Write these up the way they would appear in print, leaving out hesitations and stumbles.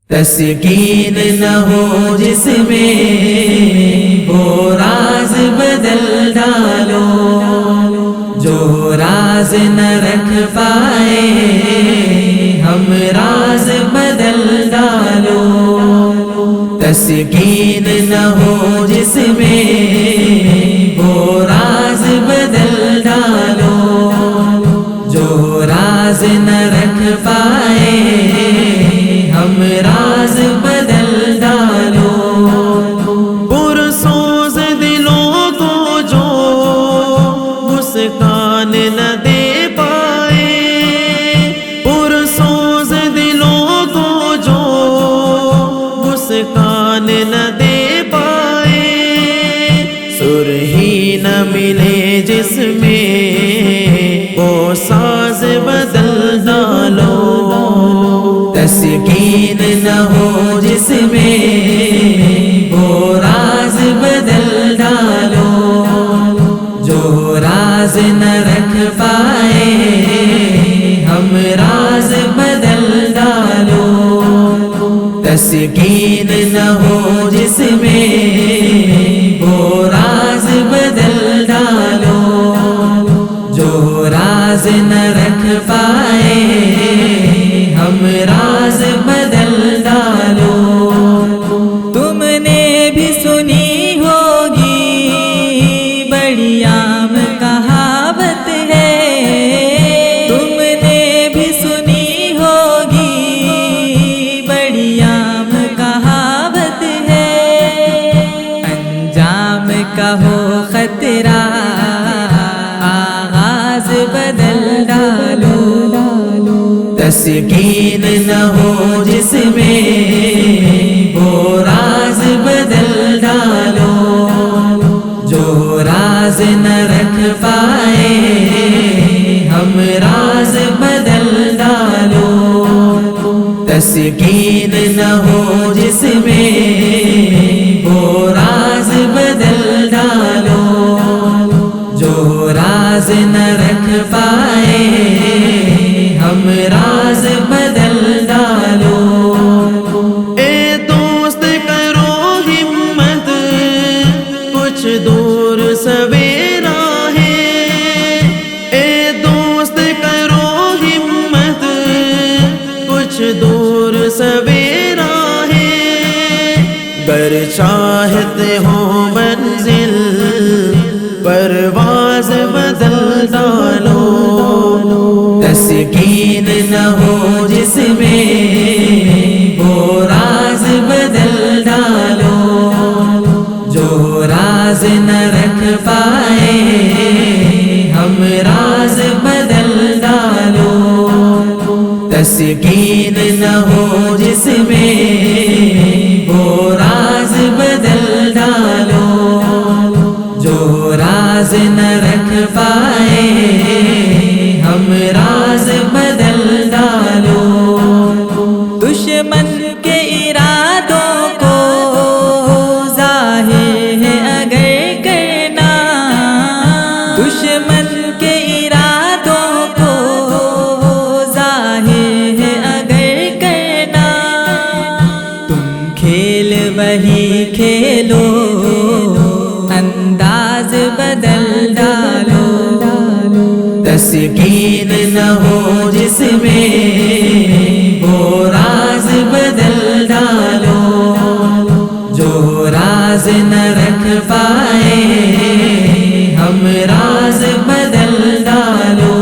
تسکین نہ ہو جس میں وہ راز بدل ڈالو، جو راز نہ رکھ پائے ہم راز بدل ڈالو۔ تسکین نہ ہو جس میں وہ راز بدل ڈالو، جو راز نہ رکھ پائے ہم راز بدل ڈالو۔ پرسوز دلوں کو جو مسکان نہ دے پائے، پرسوز دلوں کو جو مسکان نہ دے پائے، سرہی نہ ملے جس میں وہ ساز بدل ڈالو۔ تسکین نہ ہو جس میں وہ راز بدل ڈالو، جو راز نہ رکھ پائے ہم راز بدل ڈالو۔ تسکین نہ ہو جس میں وہ راز بدل ڈالو، جو راز نہ رکھ پائے ہم راز بدل ڈالو۔ تم نے بھی سنی ہوگی بڑی عام کہاوت ہے، تم نے بھی سنی ہوگی بڑی عام کہاوت ہے، انجام کا ہو خطرہ آغاز بدل ڈالو۔ تسکین نہ ہو جس میں وہ راز بدل ڈالو، جو راز نہ رکھ پائے ہم راز بدل ڈالو۔ تسکین نہ ہو جس میں وہ راز بدل ڈالو، جو راز نہ رکھ پائے ہم راز بدل ڈالو۔ اے دوست کرو ہمت، کچھ دور سویرا ہے، اے دوست کرو ہمت، کچھ دور سویرا ہے، گر چاہتے ہو منزل پرواز بدل ڈالو۔ تسکین نہ ہو جس میں وہ راز بدل ڈالو، جو راز نہ رکھ پائے ہم راز بدل ڈالو۔ تسکین نہ ہو جس میں وہ راز بدل ڈالو، جو راز نہ رکھ پائے ہم راز بدل ڈالو۔ دشمن کے ارادوں کو ظاہر ہے اگر کرنا، دشمن کے ارادوں کو ظاہر ہے اگر کرنا، تم کھیل وہی کھیلو انداز بدل ڈالو۔ تسکین نہ ہو جس میں وہ راز بدل ڈالو، جو راز نہ رکھ پائے ہم راز بدل ڈالو۔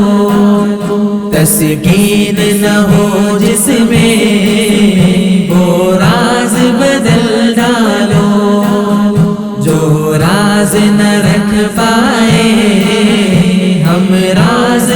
تسکین نہ ہو جس میں وہ راز بدل ڈالو، جو راز نہ رکھ پائے ہم راز